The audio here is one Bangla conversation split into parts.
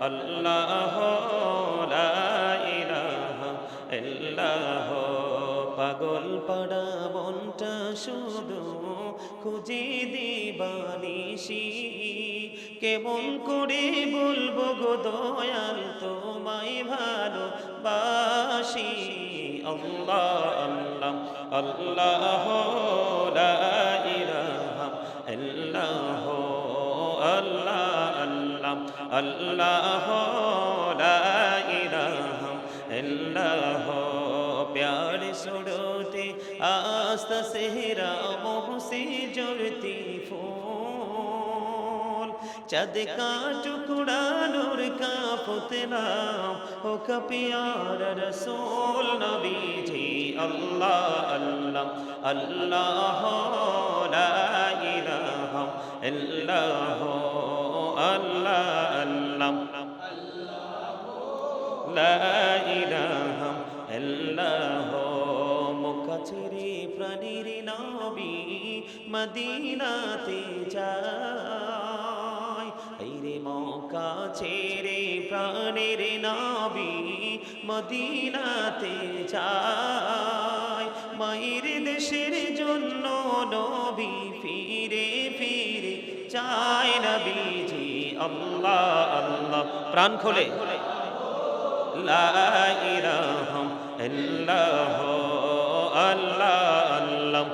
আল্লাহ লা ইলাহা ইল্লাল্লাহ। পাগল পাড়া মনটা শুধু খুঁজে দিবানিশি, কেমন করে বলবো গো দয়াল তোমায় ভালোবাসি। আল্লাহ আল্লাহ আল্লাহ লা ইলাহা ইল্লাল্লাহ। আল্লাহ আল্লাহ আল্লাহ লা ইলাহা ইল্লাল্লাহ। प्यार सुड़ोते आस्ता सेहरा मोह से जुड़ती फूल, चद का टुकड़ा नूर का पुतला हो का प्यार रसूल नबी जी। अल्लाह अल्लाह अल्लाह ला इलाहा इल्लल्लाह। अल्लाह अल्लाह লা ইলাহা ইল্লাল্লাহ। মক্কা ছেড়ে প্রাণের নবী মদিনাতে যায়, আইরে মক্কা ছেড়ে প্রাণের নবী মদিনাতে যায়। মায়ের দেশের জন্য নবী ফিরে ফিরে যায় নবীজি। আল্লাহ আল্লাহ প্রাণ খোলে লা ইলাহা ইল্লাল্লাহ। আল্লাহ আল্লাহ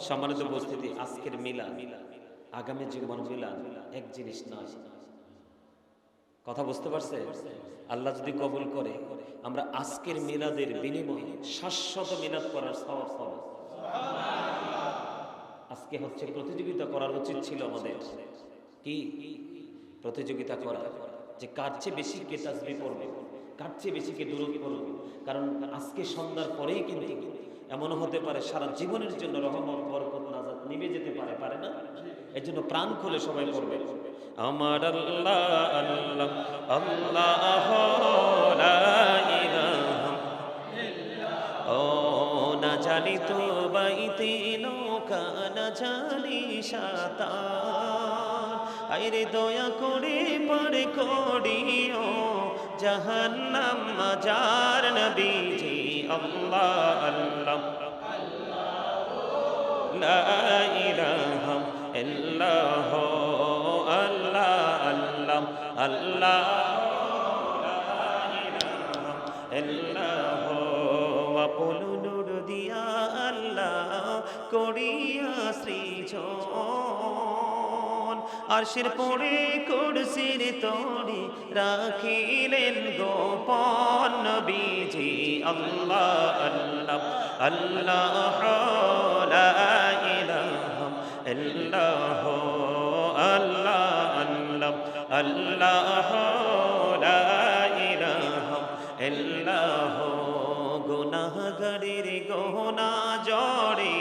সম্মানিত উপস্থিতি, আজকের মিলাদ আগামী জীবন মিলাদ এক জিনিস নয়। কথা বুঝতে পারছে? আল্লাহ যদি কবুল করে আমরা আজকের মিলাদের বিনিময়ে শাশ্বত মিলাদ করার সওয়াব পাবো। আজকে হচ্ছে প্রতিযোগিতা করার উচিত ছিল আমাদের। কি প্রতিযোগিতা করা যে কার চেয়ে বেশি কে তাসবিহ পড়বে, কার চেয়ে বেশি কে দুরূদ পড়বে। কারণ আজকে সন্ধ্যার পরেই কিন্তু এমনও হতে পারে সারা জীবনের জন্য রহমত বরকত নাজাত নিভে যেতে পারে, পারে না? এই জন্য প্রাণ খুলে সবাই পড়বে আমার আল্লাহ আল্লাহ আল্লাহ লা ইলাহা। ও না জানি তো বাইতে নৌকা, না জানি সাঁতার, আইরে দয়া করে পার করিও জাহান্নাম মাজার নবীজি। আল্লাহ আল্লাহ লা ইলাহা ইল্লাল্লাহ। আল্লাহ আল্লাহ আল্লাহ লা ইলাহা ইল্লাল্লাহ। আপন নূর দিয়া আল্লাহ করিয়া সৃজন, আরশের পরে কুরসির তরে রাখিলেন গোপন নবীজি। আল্লাহ আল্লাহ আল্লাহ লা ইলাহা ইল্লাল্লাহ। আল্লাহ আল্লাহ আল্লাহ লা ইলাহা ইল্লাল্লাহ। গুনাহগারের গহনা জড়ে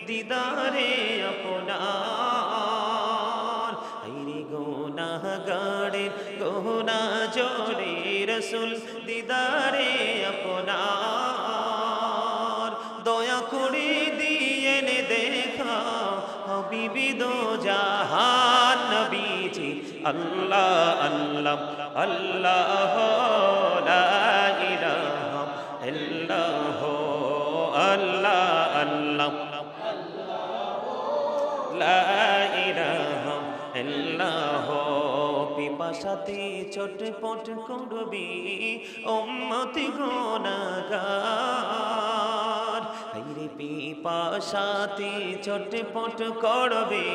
দিদারে আপনার, আইরে গুনাহগারের গহনা জড়ে রসুল দিদারে আপনার। দয়া করে দিয়েন দেখা হাবিবি দো জাহান নবীজি। আল্লাহ আল্লাহ আল্লাহ লা ইলাহা ইল্লাল্লাহ। আল্লাহ আল্লাহ লা ইলাহা ইল্লাল্লাহ। পিপাসাতে চটপট করবি উম্মতি গুনাহগার, আইরে পিপাসাতে চটপট করবে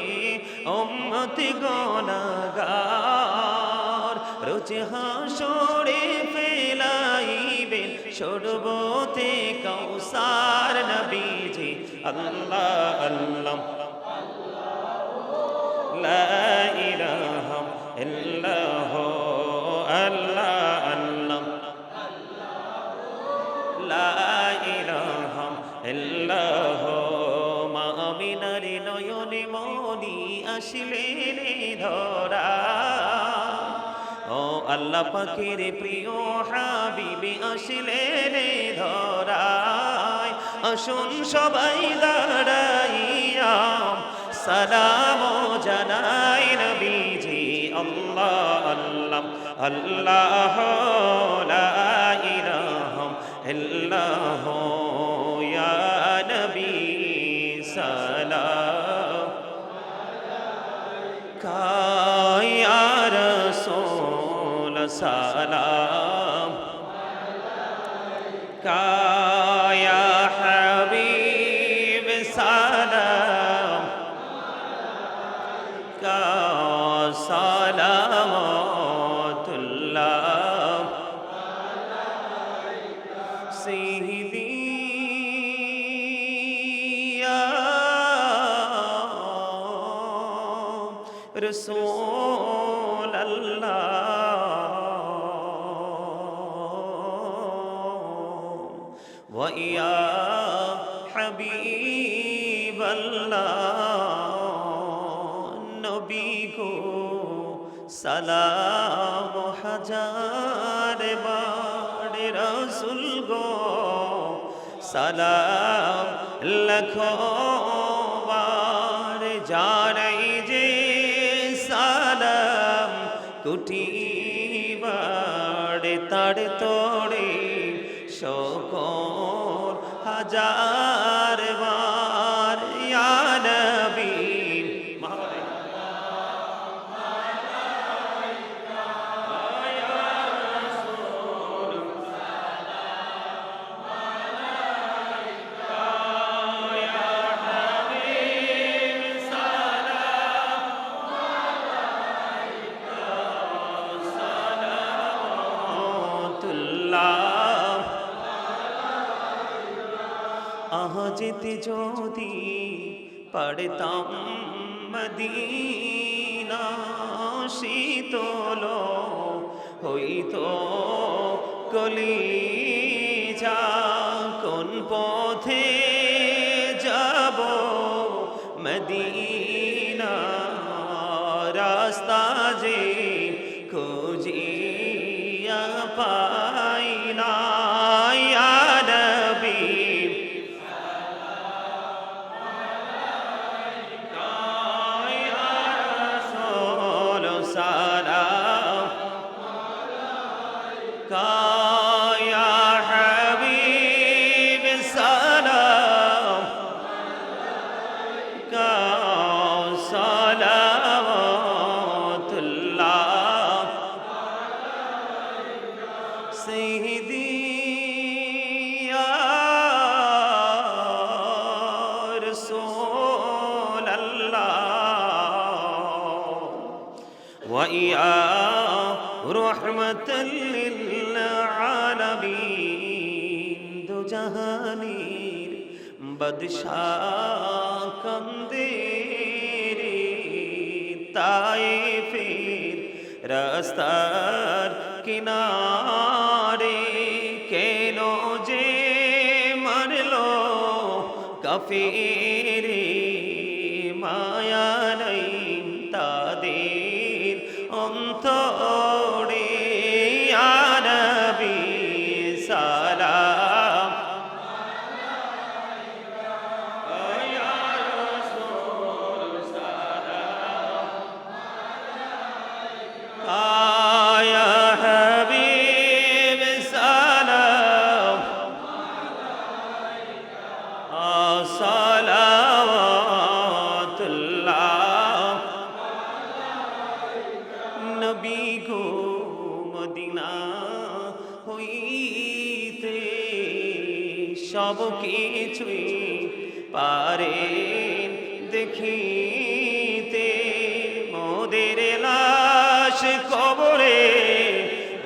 উম্মতি গুনাহগার। রোজ হাসরে ফেলাইবেন শরবতে কাউসার নবীজি। আল্লাহ আল্লাহ লা ইলাহা ইল্লাল্লাহ। আল্লাহ আল্লাহ লা ইলাহা ইল্লাল্লাহ। মা আমিনার নয়নে মনি আসিলেন ধরা, ও আল্লাহ পাকের প্রিয় হাবিবি আসিলেন ধরায়। আসুন সবাই দাঁড়াইয়া সালাম জানাই নবীজি আল্লাহ আল্লাহ আল্লাহ লা ইলাহা ইল্লাল্লাহ ইয়া নবী সালাম ইয়া রাসূল সালাম ইয়া হাবিব সালাম সালাওয়াতুল্লাহ সাইয়্যিদি ইয়া রাসূলাল্লাহ ওয়া ইয়া হাবিবাল্লাহ নবী গো সালাম হাজার বার রাসূল গো সালাম লাখো বার জানাই যে সালাম কোটি বার তার তোড়ে শকর হাজার বার ইয়া নবী যেতে যদি পড়তাম মদিনা শীতল হইতো কলিজা কোন পথে যাব মদিনা রাস্তা যে খুঁজিয়া পাই না ইয়া নবী وَإِيَا رَحْمَةً لِلْعَالَمِينَ দু জাহানের বাদশাহ কান্দে রে তায়েফের রাস্তার কিনারে কেন যে মারলো কাফেরে মায়া নাই তাদের অন্তরে ইয়া নবী সালাম ইয়া রাসূল সালাম ইয়া হাবিব সালাম সালাওয়াতুল্লাহ নবী গো মদিনা হইতে সব কিছুই পারেন দেখিতে মোদের লাশ কবরে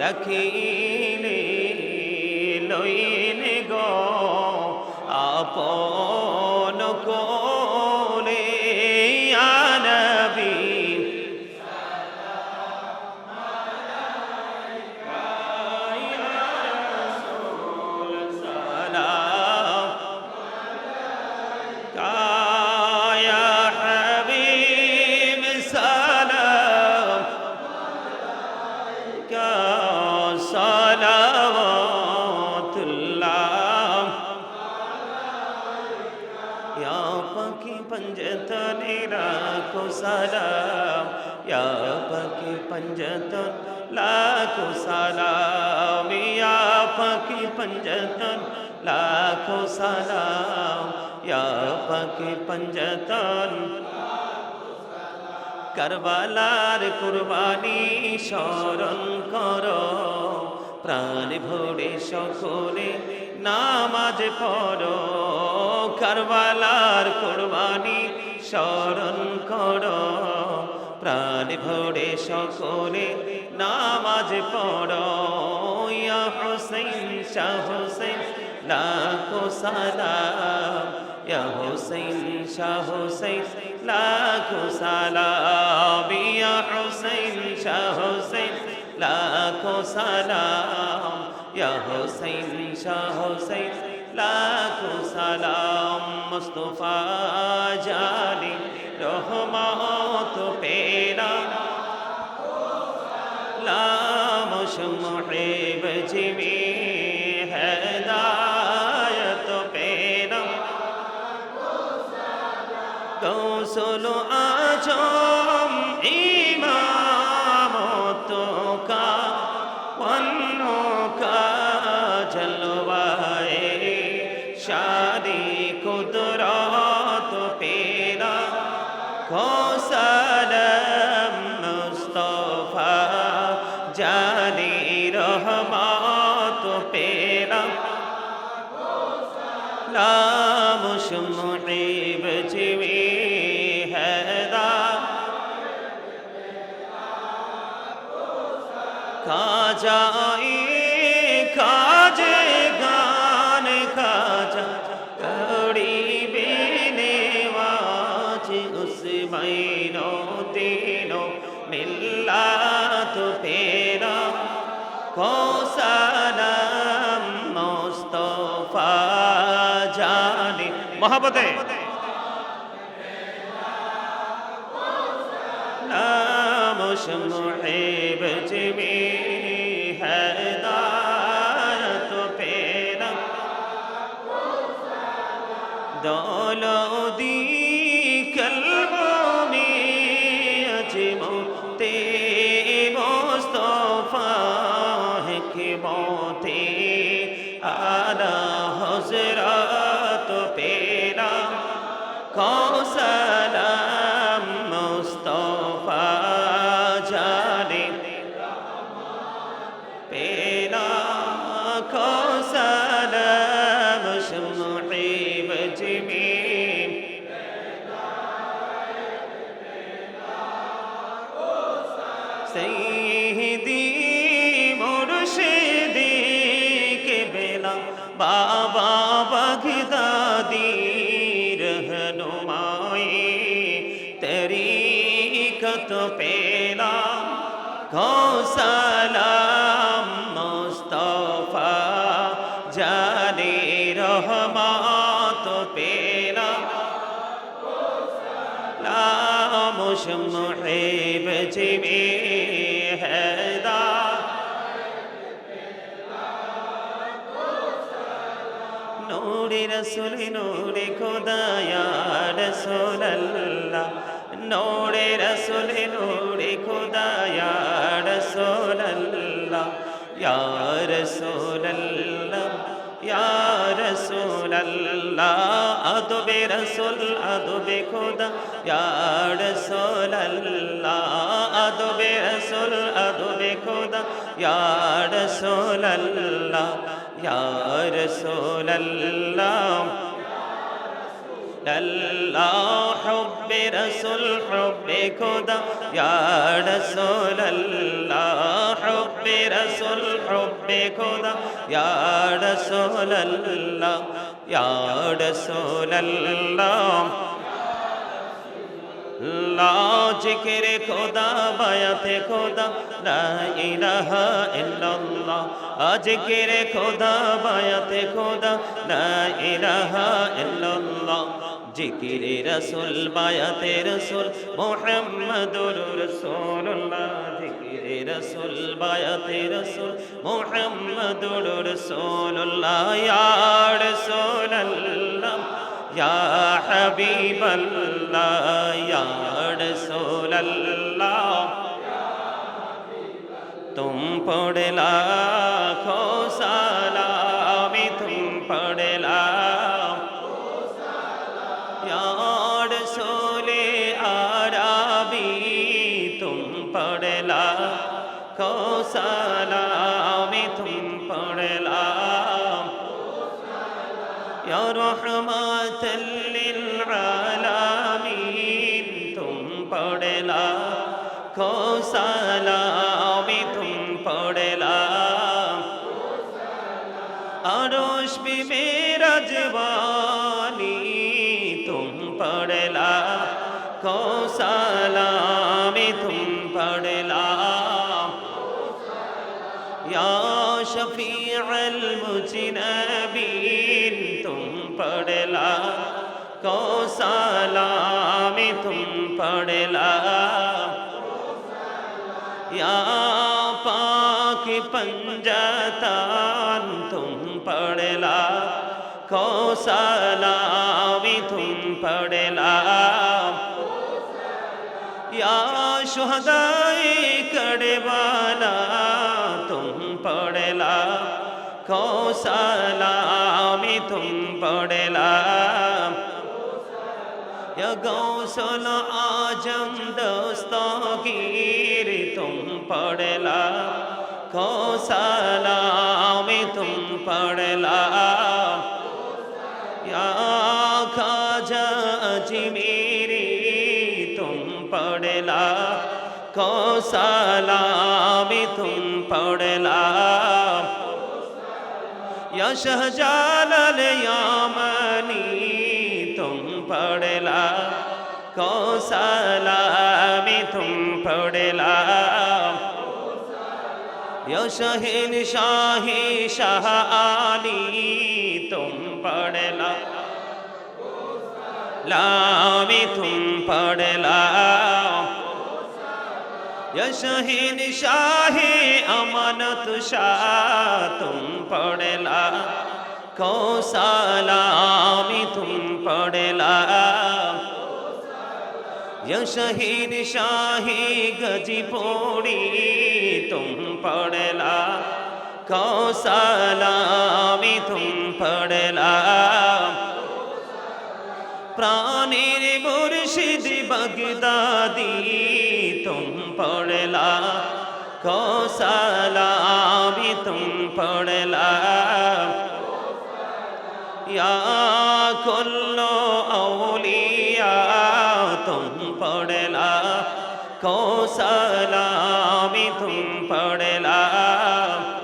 রাখিলে লইনে গো আপন কোলে ইয়া নবী पंजतन लाखों सलाम या पाके पंजतन लाखों सलाम या पाके पंजतन लाखों सलाम या पाके पंजतन কারবালার কুরবানি স্মরণ করো প্রাণ ভরে সকলে নামাজ পড়ো কারবালার কুরবানি স্মরণ করো প্রাণ ভরে সকলে নামাজ পড়ো ইয়া হুসাইন শাহ হুসাইন লাখো সালাম ইয়া হুসাইন শাহ হুসাইন লাখো সালাম ইয়া হুসাইন শাহ হুসাইন লাখো সালাম ইয়া হুসাইন শাহ হুসাইন লাখো সালাম মুস্তাফা জানি রহমত পেরা লাম মুহিব জিমি হেদায়ত পেরা কৌশল আজম ইমামত কা ওয়ান্ন কা জলওয়ায়ে শাদি কুদরত পেরা কৌশলম মুস্তাফা জানি রহমত পেরা লাম মুহিব জিমি খাজাই খাজে গান খাজা করিবে নেওয়াজ উসমাইনো দিনো মিল্লাত পেরা কোসালাম মুস্তাফা জানি মোহাম্মদে মুহিব জিমি হেদায়ত পেরা দৌলদি কলবি আজমতে মুস্তাফা হিকমতে আলা হযরত পেরা কৌসালাম মুস্তাফা জানে পেরা কৌসালাম মুহিব জিমি সৈয়দি মুর্শিদি কেবলা বাবা বাগদাদি रहनुमाई तरीकत पेला कौसलाम मुस्तफा जाने रहमत पेला लामुश मुहिब जिमी हैदा नूरे रसूल नूरे खुदा या रसूल अल्लाह नूरे रसूल नूरे खुदा या रसूल अल्लाह या रसूल अल्लाह या रसूल अल्लाह अदबे रसूल अदबे खुदा या रसूल अल्लाह अदबे रसूल अदबे खुदा या रसूल अल्लाह या रसूल अल्लाह अल्लाह हुब्बे रसूल हुब्बे खुदा या रसूल अल्लाह हुब्बे रसूल हुब्बे खुदा या रसूल अल्लाह या रसूल अल्लाह ला जिक्र खुदा बायते खुदा ला इलाहा इल्लल्लाह जिक्र खुदा बायते खुदा ला इलाहा इल्लल्लाह जिक्र रसूल बायते रसूल मुहम्मदुर रसूलुल्लाह जिक्र रसूल बायते रसूल मुहम्मदुर रसूलुल्लाह या रसूल अल्लाह या हबीब अल्लाह या रसूल अल्लाह तुम पढ़ लाखों सलाम तुम पढ़ लाखों सलाम या रसूल अरबी तुम पढ़ लाखों सलाम तुम पढ़ लाखों सलाम या रहमतल लिल आलमीन तुम पढ़ लाखों सलाम तुम पढ़ लाखों सलाम अरोश पे मेराज वाली तुम पढ़ लाखों सलाम तुम पढ़ लाखों सलाम या शफीअल मुज़नबीन तुम पढ़ लाखों सलाम तुम पढ़ लाखों सलाम या पाक पंजतान तुम पढ़ लाखों सलाम तुम पढ़ लाखों सलाम या शुहदाए करबला तुम पढ़ लाखों सलाम तुम पढ़ लाखों सलाम या गौसल आजम दस्तगीर तुम पढ़ लाखों सलाम तुम पढ़ लाखों सलाम या खाजा अजमेरी तुम पढ़ लाखों सलाम तुम पढ़ लाखों सलाम या शाहजालाल यामनी तुम पढ़ लाखों सलाम तुम पढ़ लाखों सलाम या शहंशाही शाह आली तुम पढ़ लाखों सलाम तुम पढ़ लाखों सलाम या शहंशाही अमानत शाह तुम पढ़ लाखों सलाम तुम पढ़ लाखों सलाम या शहंशाही गजपुरी तुम पढ़ लाखों सलाम तुम पढ़ लाखों सलाम प्राणेर मुर्शिद बगदादी तुम पढ़ लाखों सलाम तुम पढ़ लाखों सलाम या कुल्लो औलिया तुम पढ़ लाखों सलाम तुम पढ़ लाखों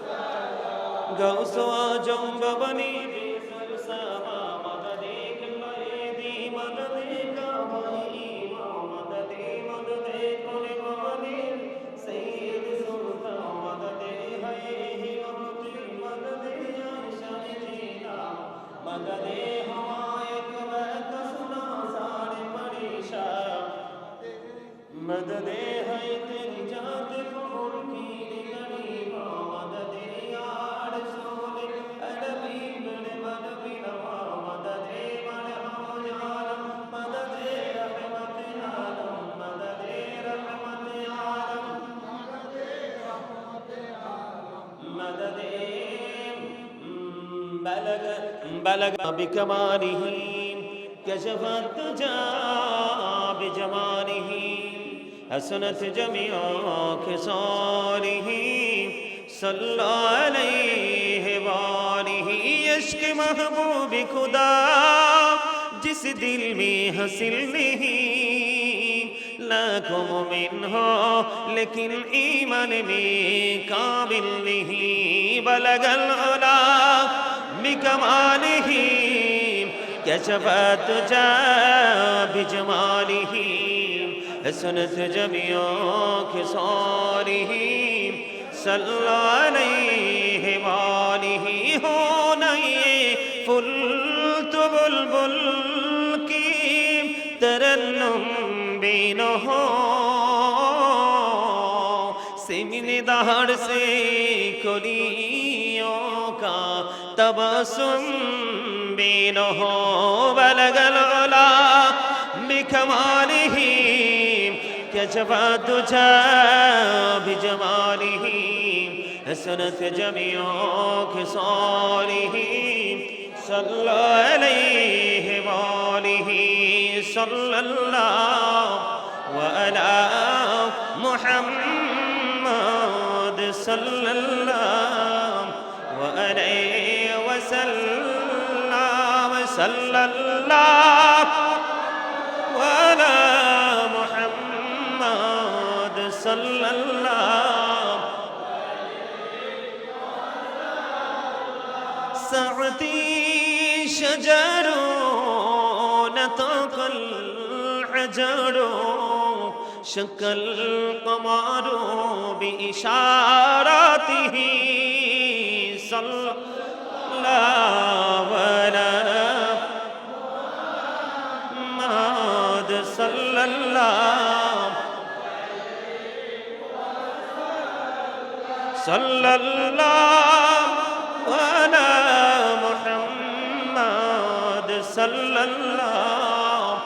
सलाम गौसो आजम बबनी सरसमा मददे कलयदी मददे कमाई मददे मददे कोले बबनी सैयद सुल्तान मददे है ही मददे आयशा जीना मददे हमायक वक सुना सारे परीशा मददे है तेरी जात कबूल की गरीबा मददे यार सोले अरबी बड़े मदबी नवा मददे मन हम यारम मददे रहमत आलम मददे रहमत आलम मददे रहमत आलम मददे बलग बिकमालिही कशफत तुजा बिजमालिही हसनत जमीआ खिसालिही सल्ला अलैहि वालिही इश्क महबूब खुदा जिस दिल में हासिल नहीं लाखों मोमिन हो लेकिन ईमान में काबिल नहीं बलगल उला बिकमालिही कशफत तुजा बिजमालिही हसनत जमीआ खिसालिही सल्ला अलैहि वालिही हो नहीं फुल तो बुलबुल की तरन्नुम बिन हो सिमिन दहाड़ से कलियों का तबस्सुम بينه بلغ العلا بكماله كشف الدجى بجماله حسنت جميع خصاله صلى عليه وآله صلى الله وعلى محمد صلى الله وعليه وسلم صلى الله وعلى محمد صلى الله سعتي شجر نطق الحجر شق القمر بإشارته صلى الله على محمد صلى الله صلى الله على محمد صلى الله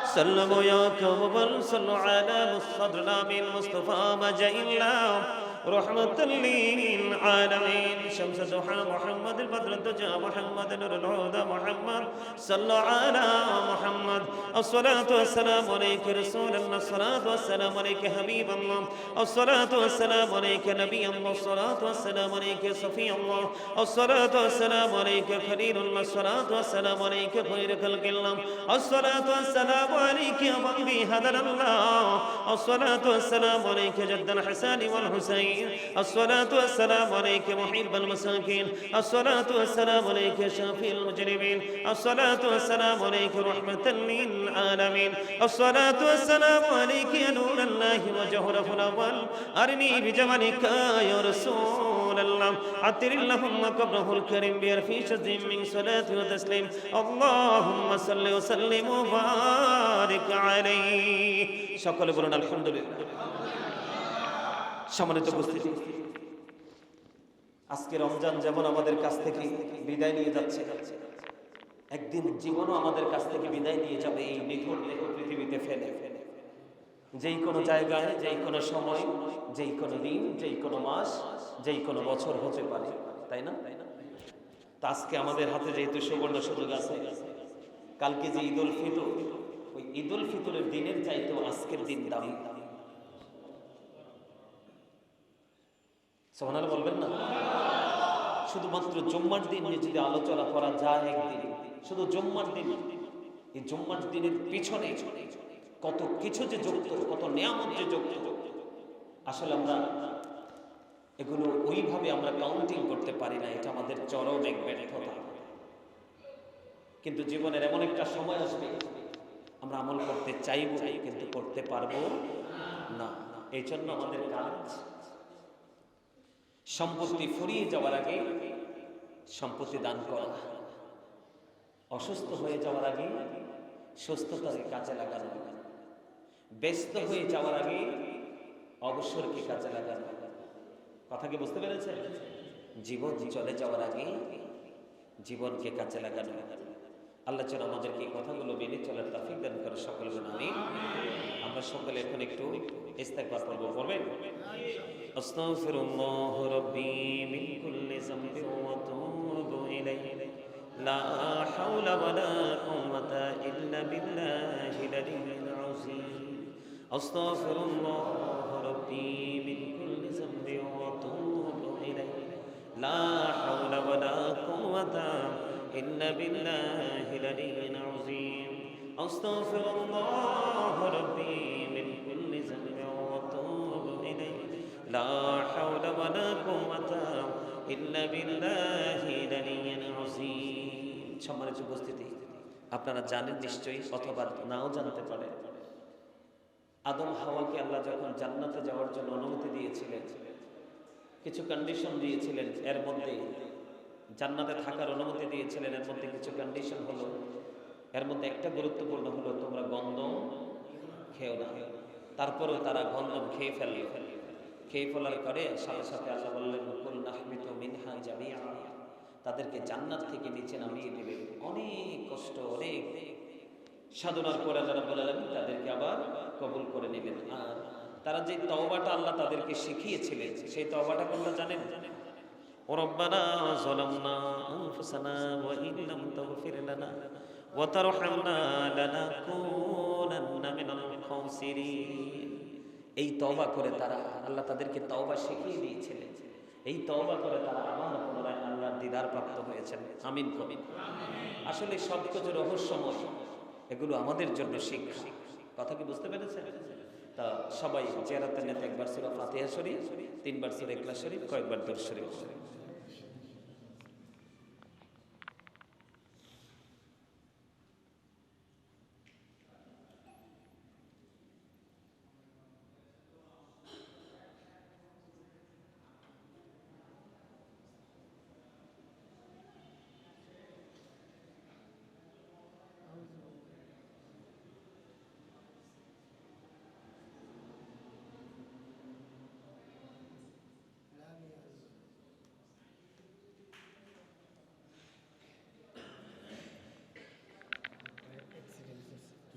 سلموا يا كوبل صلوا على مصطفى من مصطفى ما جاء الله رحمة للعالمين شمس الضحى محمد البدر الدجى محمد نور الهدى محمد صلى على محمد الصلاة والسلام عليك رسول الله الصلاة والسلام عليك حبيب الله الصلاة والسلام عليك نبي الله الصلاة والسلام عليك صفي الله الصلاة والسلام عليك خليل الله الصلاة والسلام عليك خير خلق الله الصلاة والسلام عليك يا بني هدر الله الصلاة والسلام عليك جد الحسن والحسين الصلاة والسلام عليك محب المساكين الصلاة والسلام عليك شافي المجرمين الصلاة والسلام عليك رحمة للعالمين الصلاة والسلام عليك يا نور الله وجهره الأول أرني بجمالك يا رسول الله عطر اللهم قبره الكريم بيرفي شد من صلاة وتسليم اللهم صل وسلم وبارك عليه সকলে বলুন আলহামদুলিল্লাহ সম্মানিত উপস্থিতি আজকে রমজান যেমন আমাদের কাছ থেকে বিদায় নিয়ে যাচ্ছে একদিন জীবনও আমাদের কাছ থেকে বিদায় নিয়ে যাবে এই নিখুঁত দেহ পৃথিবীতে ফেলে যেই কোনো জায়গায় যেই কোনো সময় যেই কোনো দিন যেই কোনো মাস যেই কোনো বছর হতে পারে তাই না তা আজকে আমাদের হাতে যেহেতু সুবর্ণ সুযোগ আছে কালকে যে ঈদ উল ফিতর ওই ঈদ উল ফিতরের দিনের চাইতেও আজকের দিন দামি সোহানাল বলবেন না শুধুমাত্র জুম্মার দিন নিয়ে যদি আলোচনা করা যায় একদিন শুধু জুম্মার দিন এই জুম্মার দিনের পিছনে কত কিছু যে যুক্ত কত নিয়ামত যে যুক্ত আসলে আমরা এগুলো ওইভাবে আমরা কাউন্টিং করতে পারি না এটা আমাদের চরম এক ব্যর্থতা কিন্তু জীবনের এমন একটা সময় আসবে আমরা আমল করতে চাইব কিন্তু করতে পারবো না এই জন্য আমাদের কাজ সম্পত্তি ফুরিয়ে যাওয়ার আগে সম্পত্তি দান করা অসুস্থ হয়ে যাওয়ার আগে সুস্থতাকে কাজে লাগানো ব্যস্ত হয়ে যাওয়ার আগে অবসরকে কাজে লাগানো কথা কি বুঝতে পেরেছেন জীবন চলে যাওয়ার আগে জীবনকে কাজে লাগানো আল্লাহ যেন আমাদেরকে এই কথাগুলো মেনে চলার তৌফিক দান করে সকলে আমিন আমরা সকলে এখন একটু ইস্তেগফার করব পড়বেন আস্তাগফিরুল্লাহ রাব্বি মিন কুল্লি যামবিন ওয়া আতুবু ইলাইহি লা হাওলা ওয়ালা কুওয়াতা ইল্লা বিল্লাহিল আলিয়্যিল আযীম আস্তাগফিরুল্লাহ রাব্বি মিন কুল্লি যামবিন ওয়া আতুবু ইলাইহি লা হাওলা ওয়ালা কুওয়াতা إلا بالله العلي العظيم أستغفر الله ربي من كل ذنب وأتوب إليه لا حول ولا قوة إلا بالله العلي العظيم সম্মানিত উপস্থিতি আপনারা জানেন নিশ্চয়ই অথবা নাও জানতে পারেন আদম হাওয়াকে আল্লাহ যখন জান্নাতে যাওয়ার জন্য অনুমতি দিয়েছিলেন কিছু কন্ডিশন দিয়েছিলেন এর মধ্যে জান্নাতে থাকার অনুমতি দিয়েছিলেন এর মধ্যে কিছু কন্ডিশন হলো এর মধ্যে একটা গুরুত্বপূর্ণ হলো তোমরা গন্ধম খেও না তারপরেও তারা গন্ধম খেয়ে ফেলল খেয়ে ফেলার পরে সাথে সাথে আল্লাহ বললেন কুল নাহবিতু মিনহা জামিআ, তাদেরকে জান্নাত থেকে নিচে নামিয়ে দেবে। অনেক কষ্ট, অনেক সাধনার পরে আল্লাহ রাব্বুল আলামিন তাদেরকে আবার কবুল করে নেবেন। আর তারা যে তওবাটা আল্লাহ তাদেরকে শিখিয়েছিলেন, সেই তওবাটা কোনটা জানেন? রব্বানা যালামনা আনফুসানা ওয়া ইন লাম তাগফির লানা ওয়া তারহামনা লানাকুনান্না মিনাল খাসিরিন। এই তওবা করে তারা, আল্লাহ তাদেরকে তওবা শিখিয়ে দিয়েছিলেন। এই তওবা করে তারা আবার পুনরায় আল্লাহর দিদার প্রাপ্ত হয়েছেন। আমিন কবিন। আসলে সবকিছু রহস্যময়, এগুলো আমাদের জন্য শিক্ষা। কথা কি বুঝতে পেরেছেন? তা সবাই জিয়ারতের নেতা একবার সূরা ফাতিহা শরীফ, 3 বার সূরা ইখলাস শরীফ, কয়েকবার দরুদ শরীফ।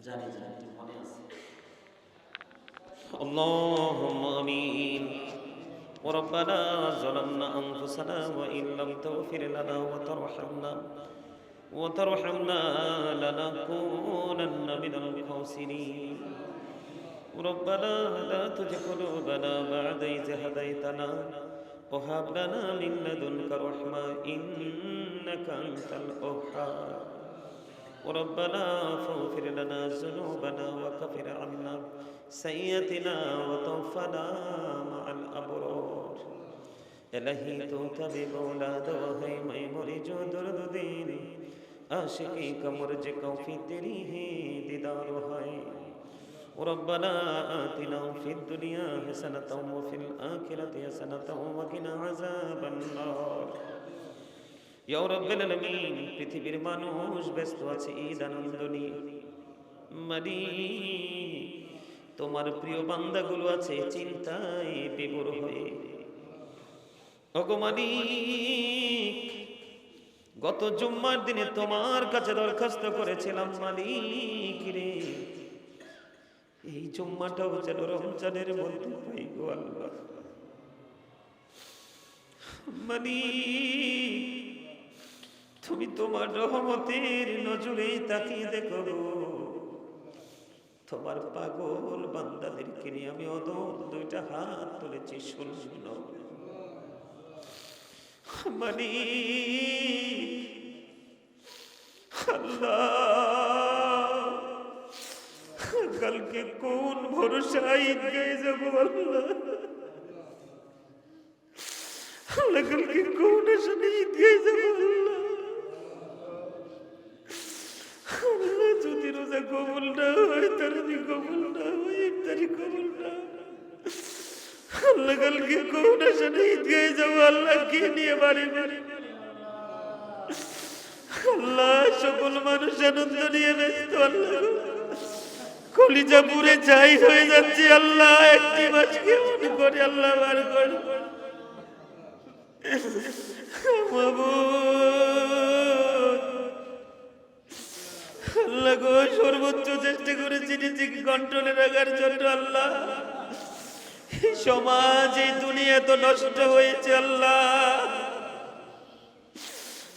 জানি জানি মনে আছে। আল্লাহুম্মা আমিন। ربنا ظلمنا أنفسنا وإن لم تغفر لنا وترحمنا لنكونن من الخاسرين. ربنا لا تزغ قلوبنا بعد إذ هديتنا وهب لنا من لدنك رحمة إنك أنت الوهاب. ربنا فاغفر لنا ذنوبنا وكفر عنا سيئاتنا وتوفنا مع الأبرار. إلهی تو طبیب اولاد و ہے میں مری جو درد دینی عاشقی کا مرج کوفی تیری ہی دیدار ہے. ربنا آتنا في الدنيا حسنة وفي الآخرة حسنة وقنا عذاب النار. ইয়া রাব্বুল আলামিন, পৃথিবীর মানুষ ব্যস্ত আছে ঈদ আনন্দ নিয়ে। মালিক, তোমার প্রিয় বান্দাগুলো আছে চিন্তায় বিভোর হয়ে। ওগো মালিক, গত জুম্মার দিনে তোমার কাছে দরখাস্ত করেছিলাম, মালিক রে এই জুম্মাটাও যেন রমজানের মধ্যে পাই গো আল্লাহ। মালিক, তুমি তোমার রহমতের নজরে তাকিয়ে দেখো, তোমার পাগল বান্দাদেরকে নিয়ে আমি অদম দুইটা হাত তুলেছি শূন্য। মালিক আল্লাহ, কালকে কোন ভরসায় ঈদগাহে যাবো আল্লাহ, কালকে কোন আসলে ঈদগাহে যাবো আল্লাহ। আল্লাহ যদি রোজা কবুল না হয়, তারাবি কবুল না হয়, ইফতারি কবুল না হয়, আল্লাহ কালকে কোন আসলে ঈদগাহে যাবো আল্লাহ, কে নিয়ে বাড়ি বাড়ি আল্লাহ। সকল মানুষ আনন্দ নিয়ে ব্যস্ত আল্লাহ, কলিজা পুরে ছাই হয়ে যাচ্ছে আল্লাহ। একটি মাস কেমন করে আল্লাহ বার করে আল্লাহ গো, সর্বোচ্চ চেষ্টা করেছি নিজেকে কন্ট্রোলে রাখার জন্য আল্লাহ। সমাজ এই দুনিয়া তো নষ্ট হয়েছে আল্লাহ,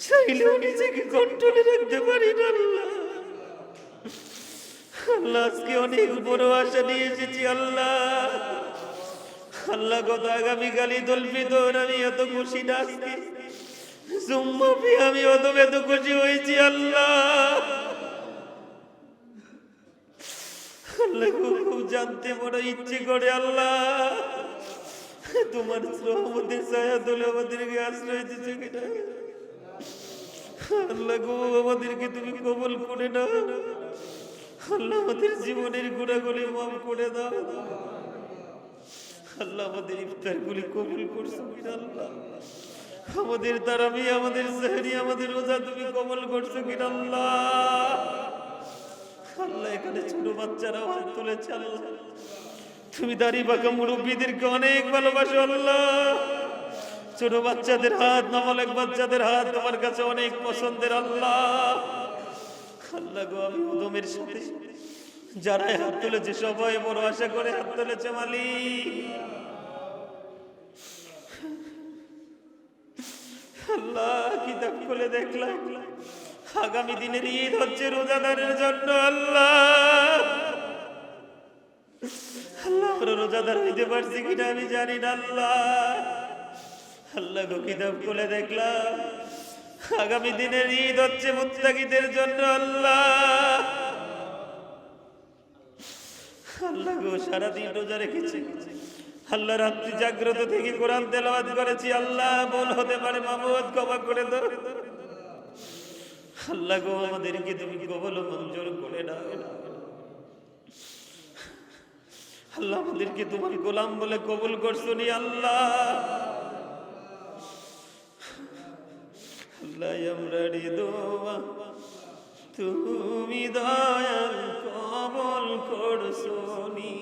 চাইলেও নিজেকে কন্ট্রোলে রাখতে পারি না আল্লাহ। আল্লাহ আজকে অনেক বড় আশা নিয়ে এসেছি আল্লাহ। আল্লাহ গত আগামীকাল ঈদুল ফিতর, আমি এত খুশি না, আজকে জুম্মা পেয়ে আমি এত খুশি হয়েছি আল্লাহ। আল্লাহ খুব জানতে বড় ইচ্ছে করে আল্লাহ, তোমার রহমতের ছায়া তোলে আমাদেরকে আশ্রয় দিতে কিনা আল্লাহ গো, আমাদেরকে তুমি কবুল করে নাও আল্লাহ। আমাদের জীবনের গুনাহগুলি মাফ করে দাও আল্লাহ। আমাদের ইফতারগুলি কবুল করছো কিনা আল্লাহ। আমাদের তারাবি, আমাদের সেহরি, আমাদের রোজা তুমি কবুল করছো কিনা আল্লাহ। আল্লাহ এখানে ছোট বাচ্চারা হাত তুলেছে আল্লাহ, তুমি দাড়ি পাকা মুরব্বীদেরকে অনেক ভালোবাসো আল্লাহ। ছোট বাচ্চাদের হাত, নাবালক বাচ্চাদের হাত তোমার কাছে অনেক পছন্দের আল্লাহ। আল্লাহ গো, আমি উদমের সাথে যারা হাত তুলেছে সবাই বড় আশা করে হাত তুলেছে মালিক। আল্লাহ কিতাব খুলে দেখলাম আগামী দিনের ঈদ হচ্ছে রোজাদারের জন্য। আল্লাহ আল্লাহ আমরা রোজাদার হইতে পারছি কিনা আমি জানি না আল্লাহ। আল্লাহ গো, কিতাব খুলে দেখলাম আগামী দিনের ঈদ হচ্ছে মুত্তাকিদের জন্য। আল্লাহ আল্লাহ গো, সারাদিন রোজা রেখেছি আল্লাহ, রাত্রি জাগ্রত থেকে কোরআন তেলাওয়াত করেছি আল্লাহ, ভুল হতে পারে মামুদ ক্ষমা করে দাও। আল্লাহ গো, আমাদেরকে তুমি কবুল ও মঞ্জুর করে নাও। আল্লাহ আমাদেরকে তোমার গোলাম বলে কবুল করছো নি আল্লাহ। আল্লাহ আমরা দোয়া তুমি দয়াল কবুল করছো নি,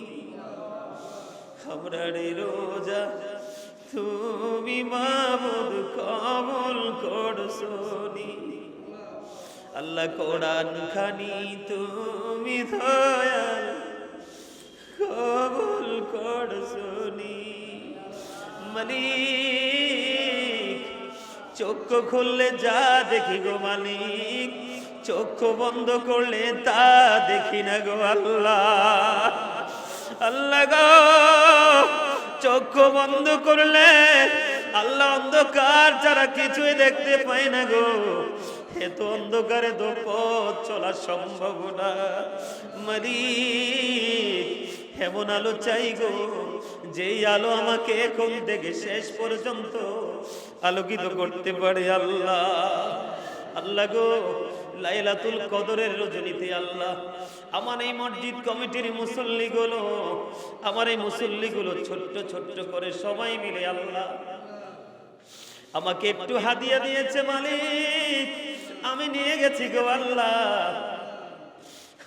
আমরা রোজা তুমি মাবুদ কবুল করছো নি। আল্লাহ কোরআন খানি তুমি দয়াল কবুল করছো নি। মালিক চক্ষু খুললে যা দেখি গো মালিক, চক্ষু বন্ধ করলে তা দেখি না গো আল্লাহ। আল্লাহ গো, চক্ষু বন্ধ করলে আল্লাহ অন্ধকার ছাড়া কিছুই দেখতে পাই না গো। এত অন্ধকারে তো পথ চলা সম্ভব না মালিক। এমন আলো চাই গো, যেই আলো আমাকে এখন থেকে শেষ পর্যন্ত আলোকিত করতে পারে আল্লাহ। আল্লাহ গো, লাইলাতুল কদরের রজনীতে আল্লাহ আমার এই মসজিদ কমিটির মুসল্লিগুলো, আমার এই মুসল্লিগুলো ছোট্ট ছোট্ট করে সবাই মিলে আল্লাহ আমাকে একটু হাদিয়া দিয়েছে মালিক, আমি নিয়ে গেছি গো আল্লাহ।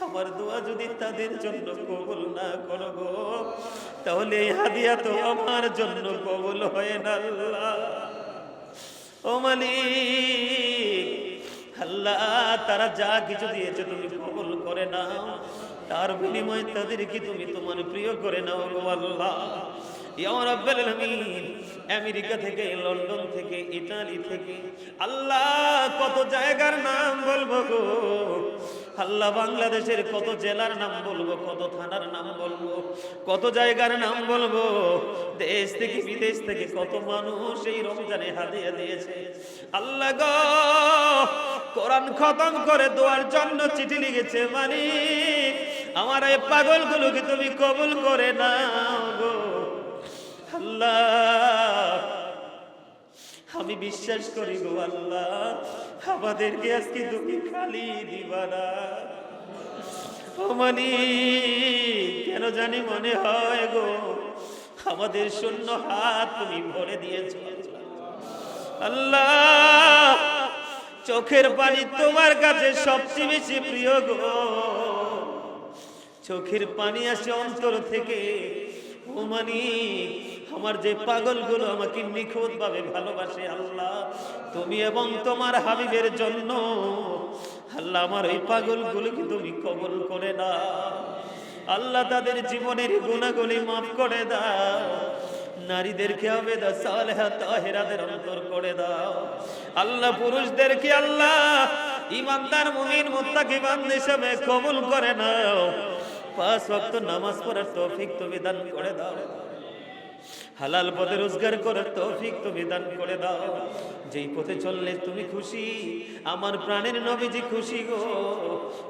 আমার দোয়া যদি তাদের জন্য কবুল না করো গো, তাহলে এই হাদিয়া তো আমার জন্য কবুল হয় না আল্লাহ। ও মালিক আল্লাহ, তারা যা কিছু দিয়েছে তুমি কবুল করে নাও, তার বিনিময়ে তাদেরকে তুমি তোমার প্রিয় করে নাও গো আল্লাহ। ইয়া রাব্বুল আলামিন, আমেরিকা থেকে, লন্ডন থেকে, ইতালি থেকে আল্লাহ কত জায়গার নাম বলবো গো আল্লাহ, বাংলাদেশের কত জেলার নাম বলবো, কত থানার নাম বলবো, কত জায়গার নাম বলবো। দেশ থেকে বিদেশ থেকে কত মানুষ এই রমজানে হাদিয়া দিয়েছে আল্লাহ গো। কোরআন খতম করে দোয়ার জন্য চিঠি লিখেছে মালিক, আমার এই পাগলগুলোকে তুমি কবুল করে নাও গো আল্লাহ। আমি বিশ্বাস করি গো আল্লাহ, আমাদেরকে আজকে তুমি খালি দিবা না। ও মালিক, কেন জানি মনে হয় গো আমাদের শূন্য হাত তুমি ভরে দিয়েছো আল্লাহ। চোখের পানি তোমার কাছে সবচেয়ে বেশি প্রিয় গো, চোখের পানি আসে অন্তর থেকে। ও মালিক, আমার যে পাগলগুলো আমাকে নিখুঁত ভাবে ভালোবাসে আল্লাহ, তুমি এবং তোমার হাবিবের জন্য আল্লাহ আমার এই পাগলগুলোকে তুমি কবুল করে নাও আল্লাহ। তাদের জীবনের গুনাহগুলি মাফ করে দাও, নারীদেরকে আবেদা সালেহা তাহেরাদের অন্তর করে দাও আল্লাহ। পুরুষদেরকে আল্লাহ ঈমানদার মুমিন মুত্তাকি বান্দা হিসেবে কবুল করে নাও। 5 ওয়াক্ত নামাজ পড়ার তৌফিক তুমি দান করে দাও, হালাল পথে রোজগার করার তৌফিক তুমি দান করে দাও। যেই পথে চললে তুমি খুশি, আমার প্রাণের নবীজি খুশি গো,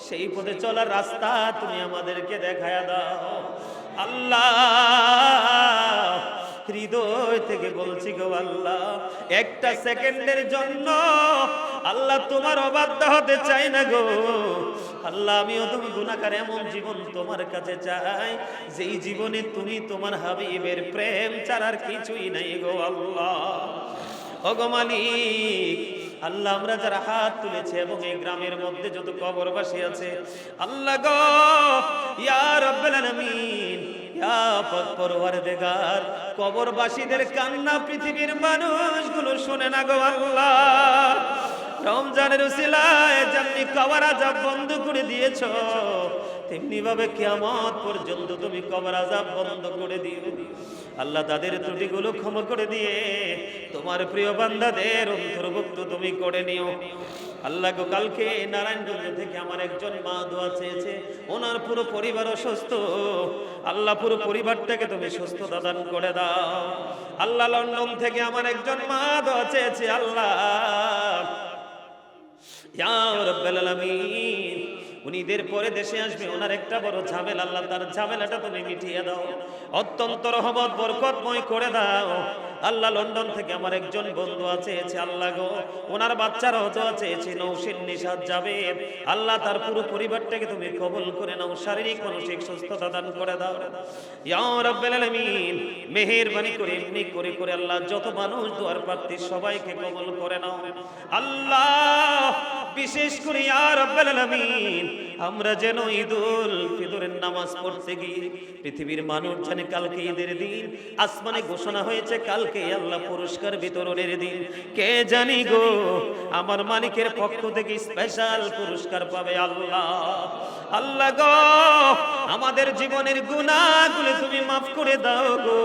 সেই পথে চলার রাস্তা তুমি আমাদেরকে দেখায়া দাও আল্লাহ। হৃদয় থেকে বলছি গো আল্লাহ, একটা সেকেন্ডের জন্য আল্লাহ তোমার অবাধ্য হতে চাই না গো আল্লাহ। আমিও তুমি গুনাহগার এমন জীবন তোমার কাছে চাই, যেই জীবনে তুমি তোমার হাবিবের প্রেম ছাড়ার কিছুই নাই গো আল্লাহ। ও গো মালিক, আল্লাহ আমরা যারা হাত তুলেছে এবং এই গ্রামের মধ্যে যত কবরবাসী আছে আল্লাহ গো ইয়া রাব্বুল আলামিন ইয়া পাক পরওয়ারদিগার কবরবাসীদের কান্না পৃথিবীর মানুষগুলো শুনে না গো আল্লাহ রমজানের উসিলায় যেমনি কবর আযাব বন্ধ করে দিয়েছো তেমনি ভাবে কিয়ামত পর্যন্ত তুমি কবর আযাব বন্ধ করে দিও আল্লাহ তাদের ত্রুটিগুলো ক্ষমা করে দিয়ে তোমার প্রিয় বান্দাদের অন্তর্ভুক্ত তুমি করে নিও আল্লাহ গো কালকে নারায়ণগঞ্জ থেকে আমার একজন মা দোয়া চেয়েছে ওনার পুরো পরিবার অসুস্থ আল্লাহ পুরো পরিবারটাকে তুমি সুস্থতা দান করে দাও আল্লাহ লন্ডন থেকে আমার একজন মা দোয়া চেয়েছে আল্লাহ ইয়া রাব্বুল আলামিন উনি ঈদের পরে দেশে আসবে ওনার একটা বড় ঝামেলা আল্লাহ তার ঝামেলাটা তুমি মিটিয়ে দাও অত্যন্ত রহমত বরকতময় করে দাও আল্লাহ লন্ডন থেকে আমার একজন বন্ধু আছে আল্লাহ গো ওনার বাচ্চারাও তো আছে নৌশিন নিশাত যাবে আল্লাহ তার পুরো পরিবারটাকে তুমি কবুল করে নাও শারীরিক মানসিক সুস্থতা দান করে দাও ইয়া রাব্বুল আলামিন মেহেরবানি করে এমনি করে করে আল্লাহ যত মানুষ দুয়ার প্রার্থী সবাইকে কবুল করে নাও আল্লাহ বিশেষ করে ইয়া রাব্বুল আলামিন আমরা যেন ঈদুল ফিতরের নামাজ পড়তে গিয়ে পৃথিবীর মানুষ জানে কালকে ঈদের দিন আসমানে ঘোষণা হয়েছে কালকে আল্লাহ পুরস্কার বিতরণের দিন কে জানি গো আমার মালিকের পক্ষ থেকে স্পেশাল পুরস্কার পাবে আল্লাহ আল্লাহ গো আমাদের জীবনের গুনাহগুলো তুমি মাফ করে দাও গো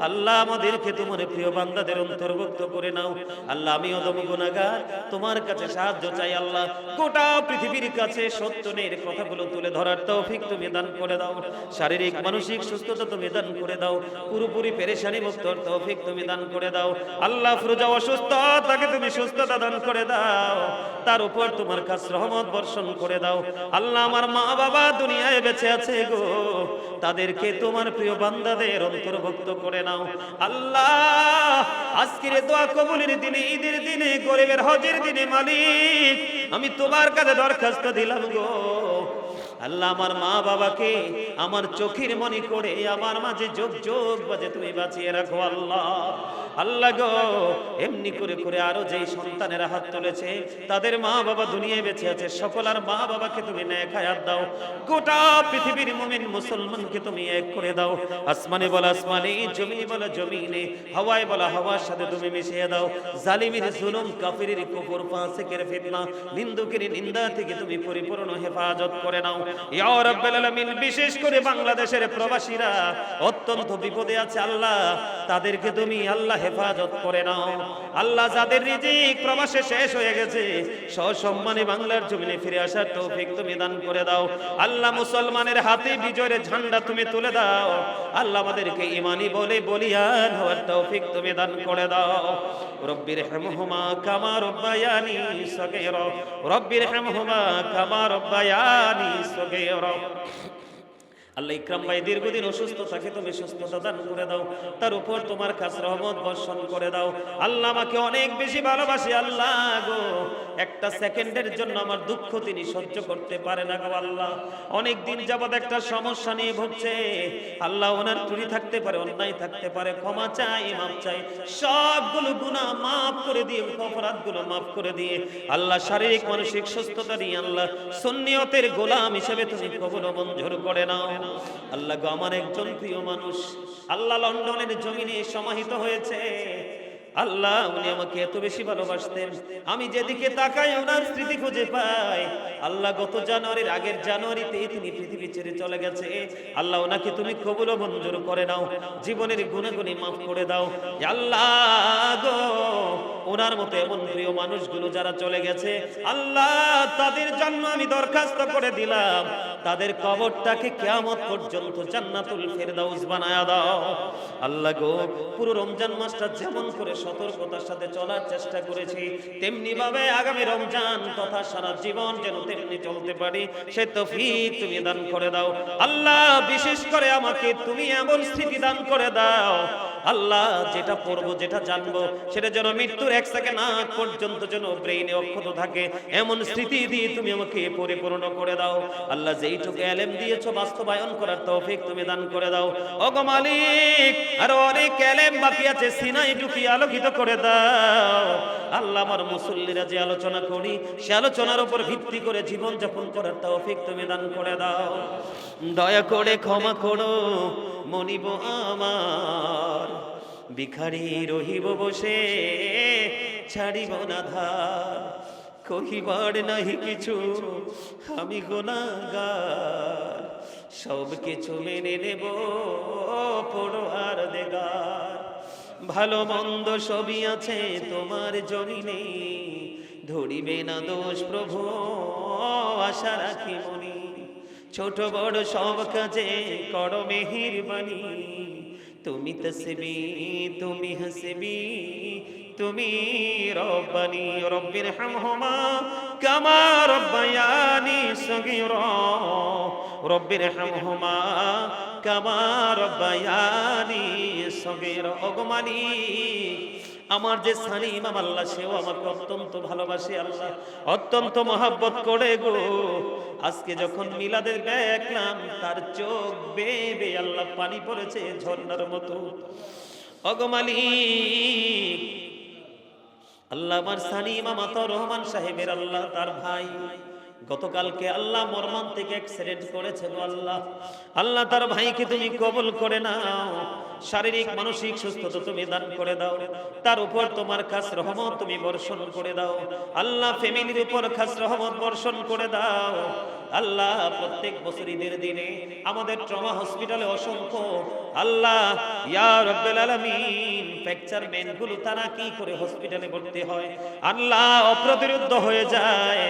আল্লাহ আমাদেরকে তোমার প্রিয় বান্দাদের অন্তর্ভুক্ত করে নাও আল্লাহ আমি অদম গুনাহগার তোমার কাছে সাহায্য চাই আল্লাহ গোটা পৃথিবীর কাছে সত্যের কথাগুলো তুলে ধরার তৌফিক তুমি দান করে দাও শারীরিক মানসিক সুস্থতা তুমি দান করে দাও পুরোপুরি পেরেশানি মুক্ত তৌফিক তুমি দান করে দাও আল্লাহ ফিরোজা অসুস্থ তাকে তুমি সুস্থতা দান করে দাও তার উপর তোমার কাছে রহমত বর্ষণ করে দাও আল্লাহ আমার মা বাবা দুনিয়ায় বেঁচে আছে গো তাদেরকে তোমার প্রিয় বান্দাদের অন্তর্ভুক্ত করে নাও আল্লাহ আজকের দোয়া কবুলের দিনে ঈদের দিনে গরিবের হজের দিনে মালিক আমি তোমার কাছে দরখাস্ত দিলাম গো আল্লাহ আমার মা বাবাকে আমার চোখের মনি করে আমার মাঝে যোগ যোগ বাজে তুমি বাঁচিয়ে রাখো আল্লাহ আল্লাহ গো এমনি করে করে আরো যেই সন্তানেরা হাত তুলেছে তাদের মা বাবা দুনিয়ায় বেঁচে আছে সকল আর মা বাবাকে তুমি নেক হায়াত দাও গোটা পৃথিবীর মুমিন মুসলমানকে তুমি এক করে দাও আসমানে বলা আসমানে জমিনে বলা জমিনে হাওয়ায় বলা হাওয়ার সাথে তুমি মিশিয়ে দাও জালিমের জুলুম কাফিরের কুফর ফাসিকের ফিতনা নিন্দুকের নিন্দা থেকে তুমি পরিপূর্ণ হেফাজত করে নাও ইয়া রাব্বুল আলামিন বিশেষ করে বাংলাদেশের প্রবাসীরা অত্যন্ত বিপদে আছে আল্লাহ তাদেরকে তুমি আল্লাহ হেফাজত করে নাও আল্লাহ যাদের রিজিক প্রবাসে শেষ হয়ে গেছে সসম্মানে বাংলার জমিনে ফিরে আসার তৌফিক তুমি দান করে দাও আল্লাহ মুসলমানের হাতে বিজয়ের ঝান্ডা তুমি তুলে দাও আল্লাহ আমাদেরকে ঈমানি বলে বলিয়ান হওয়ার তৌফিক তুমি দান করে দাও রব্বির হামহুমা কামা রব্বায়ানি সগীরা রব্বির হামহুমা কামা রব্বায়ানি সগীরা আল্লাহ ইকরাম ভাই দীর্ঘদিন অসুস্থ থাকে তুমি সুস্থতা দান করে দাও তার উপর তোমার কাছে রহমত বর্ষণ করে দাও আল্লাহ আমাকে অনেক বেশি ভালোবাসে আল্লাহ গো একটা সেকেন্ডের জন্য আমার দুঃখ তিনি সহ্য করতে পারে না গো আল্লাহ অনেক দিন যাবত একটা সমস্যা নিয়ে ভুগছে আল্লাহ ওনার ত্রুটি থাকতে পারে অন্যায় থাকতে পারে ক্ষমা চাই মাফ চাই সবগুলো গুনাহ মাফ করে দিয়ে অপরাধগুলো মাফ করে দিয়ে আল্লাহ শারীরিক মানসিক সুস্থতা দিয়ে আল্লাহ সুন্নিয়তের গোলাম হিসেবে তুমি কবুল মঞ্জুর করে নাও আল্লাহ গো আমার একজন প্রিয় মানুষ আল্লাহ লন্ডনের জমিনে সমাহিত হয়েছে আল্লাহ উনি আমাকে এত বেশি ভালোবাসতেন আমি যেদিকে তাকাই ওনার স্মৃতি খুঁজে পাই আল্লাহ গত জানুয়ারির আগের জানুয়ারিতে তিনি পৃথিবী ছেড়ে চলে গেছে আল্লাহ ওনাকে তুমি কবুল ও মঞ্জুর করে নাও জীবনের গুনাহগুলো মাফ করে দাও আল্লাহ গো ওনার মতো এমন প্রিয় মানুষগুলো যারা চলে গেছে আল্লাহ তাদের জন্য আমি দরখাস্ত করে দিলাম তাদের কবরটাকে কিয়ামত পর্যন্ত জান্নাতুল ফেরদাউস বানায়া দাও আল্লাহ গো পুরো রমজান মাসটা যেমন করে সতর্কতার সাথে চলার চেষ্টা করেছি তেমনি ভাবে আগামী রমজান তথা সারা জীবন যেন তেমনি চলতে পারি সে তৌফিক তুমি দান করে দাও আল্লাহ বিশেষ করে আমাকে তুমি এমন স্মৃতি দান করে দাও আল্লাহ যেটা পড়বো যেটা জানবো সেটা যেন মৃত্যুর 1 সেকেন্ড আগ পর্যন্ত যেন ব্রেইনে অক্ষত থাকে, এমন স্মৃতি দিয়ে তুমি আমাকে পরিপূর্ণ করে দাও। আল্লাহ যেইটুকু ইলম দিয়েছো বাস্তবায়ন করার তৌফিক তুমি দান করে দাও। ওগো মালিক, আর অনেক ইলম বাকি আছে, সিনাই ঢুকিয়ে আলোকিত করে দাও। আল্লাহ আমার মুসল্লিরা যে আলোচনা করি সে আলোচনার উপর ভিত্তি করে জীবন যাপন করার তৌফিক তুমি দান করে দাও। দয়া করে ক্ষমা করো মনিব আমার, ভিখারি রহিব বসে ছাড়িব না ধার, কহিবার নাহি কিছু আমি গুনাহগার, সব কিছু মেনে নেব পরোয়ার দেগার। ভালো মন্দ সবই আছে তোমার জমিনে, ধরিবে না দোষ প্রভু আশা রাখি মনি, ছোট বড় সব কাজে করো মেহেরবানি, তুমি তসবি তুমি হাসবি তুমি রব্বানি, রব্বির হামহুমা কামা রব্বায়ানি সগীরা, রব্বির হামহুমা কামা রব্বায়ানি সগীরা। ওগো মালিক, আমার যে সালিম আল্লাহ সেও আমাকে অত্যন্ত ভালোবাসে আল্লাহ, অত্যন্ত মহব্বত করে গো। আজকে যখন মিলাদের দেখলাম তার চোখ বেয়ে বেয়ে আল্লাহ পানি পড়েছে ঝর্ণার মতো। ওগো মালিক, আল্লাহ আমার সালিম মামা রহমান সাহেবের আল্লাহ তার ভাই গতকালকে আল্লাহ মর্মান্তিক অ্যাক্সিডেন্ট করেছে গো আল্লাহ। আল্লাহ তার ভাইকে তুমি কবুল করে নাও, শারীরিক মানসিক সুস্থতা তুমি দান করে দাও, তার উপর তোমার খাস রহমত তুমি বর্ষণ করে দাও আল্লাহ, ফ্যামিলির উপর খাস রহমত বর্ষণ করে দাও আল্লাহ। প্রত্যেক বছর ঈদের দিনে আমাদের ট্রমা হসপিটালে অসংখ্য আল্লাহ ইয়া রাব্বুল আলামিন ফ্র্যাকচার ম্যানগুলো তারা কি করে হসপিটালে ভর্তি হয় আল্লাহ, অপ্রতিরোধ্য হয়ে যায়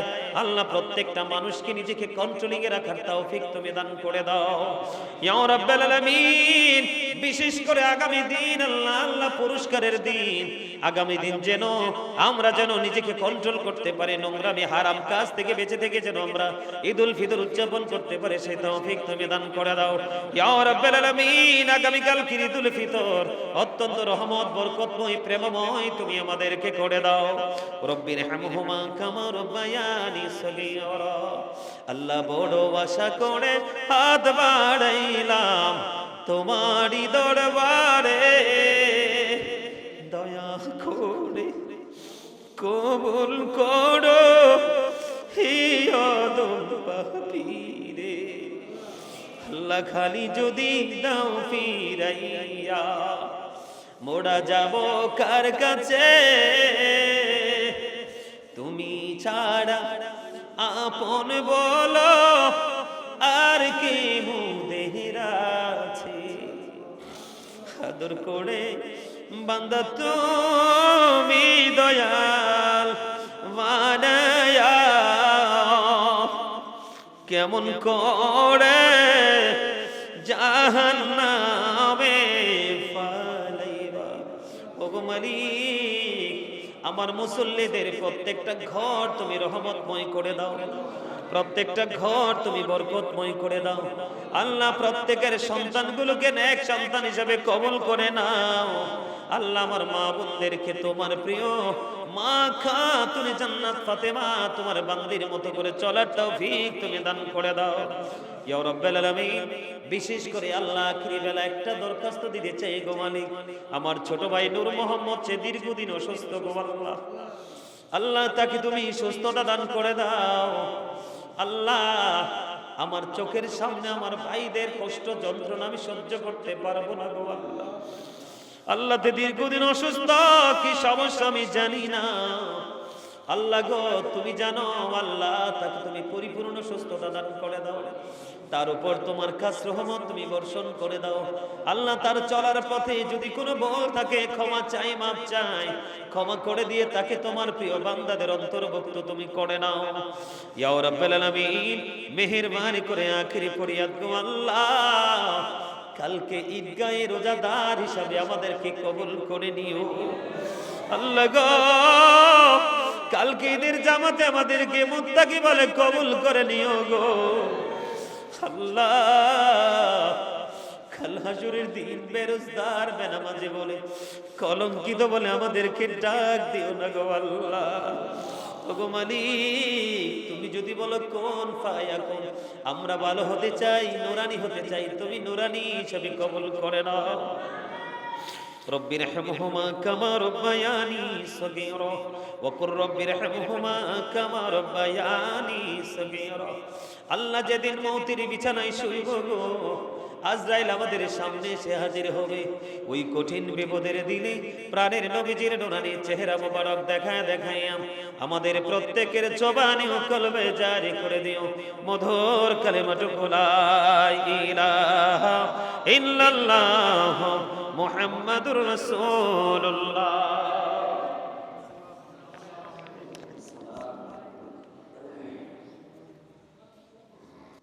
আল্লাহ। প্রত্যেকটা মানুষকে নিজেকে কন্ট্রোলিং এ রাখার তৌফিক তুমি দান করে দাও ইয়া রাব্বুল আলামিন। বিশেষ করে আগামী দিন আল্লাহ, আল্লাহ পুরস্কারের দিন, আগামী দিন যেন আমরা যেন নিজেকে কন্ট্রোল করতে পারি, নোংরামি হারাম কাজ থেকে বেঁচে থেকে যেন আমরা ঈদুল ফিতর উদযাপন করতে পারি, সেই তৌফিক তুমি দান করে দাও ইয়া রাব্বুল আলামিন। আগামী কাল ঈদুল ফিতর অত্যন্ত রহমত বরকতময় প্রেমময় তুমি আমাদেরকে করে দাও। রব্বির হামহুমা কামা রব্বায়ানি সগীরা। আল্লাহ বড় আশা করে হাত বাড়াইলাম তোমারই দরবারে, দয়া করে কবুল করো হে আদম পাপীরে। আল্লাহ খালি যদি দাও ফিরাইয়া মোরা যাব কার কাছে, তুমি ছাড়া আপন বলো আর কে মোদের আছে। আদর করে বান্দা তুমি দয়াল বানায়া, কেমন করে জাহান্নামে ফালাইবা। ওগো মালিক, আমার মুসল্লিদের প্রত্যেকটা ঘর তুমি রহমতময় করে দাও, প্রত্যেকটা ঘর তুমি বরকতময় করে দাও আল্লাহ। প্রত্যেকের সন্তানগুলোকে নেক সন্তান হিসেবে কবুল করে নাও আল্লাহ। আমার মা বোনদেরকে তোমার প্রিয় মা খাতুনে জান্নাত ফাতেমা তোমার বান্দির মতো করে চলার তৌফিক তুমি দান করে দাও ইয়া রাব্বুল আলামিন। বিশেষ করে আল্লাহ আখিরি বেলা একটা দরখাস্ত দিতে চাই গো মালিক, আমার ছোট ভাই নূর মোহাম্মদ সে দীর্ঘদিন অসুস্থ গো আল্লাহ, আল্লাহ তাকে তুমি সুস্থতা দান করে দাও আল্লাহ। আমার চোখের সামনে আমার ভাইদের কষ্ট যন্ত্রণা আমি সহ্য করতে পারবো না গো আল্লাহ। আল্লাহ তে দীর্ঘদিন অসুস্থ, কি সমস্যা আমি জানি না আল্লাহ গো, তুমি জানো আল্লাহ। তাকে তুমি পরিপূর্ণ সুস্থতা দান করে দাও, তার উপর তোমার খাস রহমত তুমি বর্ষণ করে দাও আল্লাহ। তার চলার পথে যদি কোনো ভুল থাকে ক্ষমা চাই, মাপ চাই, ক্ষমা করে দিয়ে তাকে তোমার প্রিয় বান্দাদের অন্তর্ভুক্ত তুমি করে নাও ইয়া রাব্বুল আলামিন। মেহেরবানি করে আখিরি ফরিয়াদ গো আল্লাহ, কালকে ঈদগাহে রোজাদার হিসাবে আমাদেরকে কবুল করে নিও আল্লাহ গো। কালকে ঈদের জামাতে আমাদেরকে মুত্তাকি বলে কবুল করে নিও গো আল্লাহ। কাল হাসরের দিন বেরোজগার বেনামাজি বলে, কলঙ্কিত বলে আমাদেরকে ডাক দিও না গো আল্লাহ। ওগো মালিক, তুমি যদি বলো কোন ফায়াকুন, আমরা ভালো হতে চাই, নুরানি হতে চাই, তুমি নুরানি হিসেবে কবুল করে নাও। রব্বির রহমহুমা কামা রব্বায়ানি সগীরা ওয়া কুর রব্বির রহমহুমা কামা রব্বায়ানি সগীরা। আল্লাহ যেদিন মৌতের বিছানায় শুইব গো, আজরাইল আমাদের সামনে এসে হাজির হবে, ওই কঠিন বিপদের দিনে প্রাণের নবীজির নুরানি চেহারা মোবারক দেখায় দেখায় আমাদের প্রত্যেকের জবানে ও কলবে জারি করে দিও মধুর কালেমাটুকু লা ইলাহা ইল্লাল্লাহ মুহাম্মাদুর রাসূলুল্লাহ।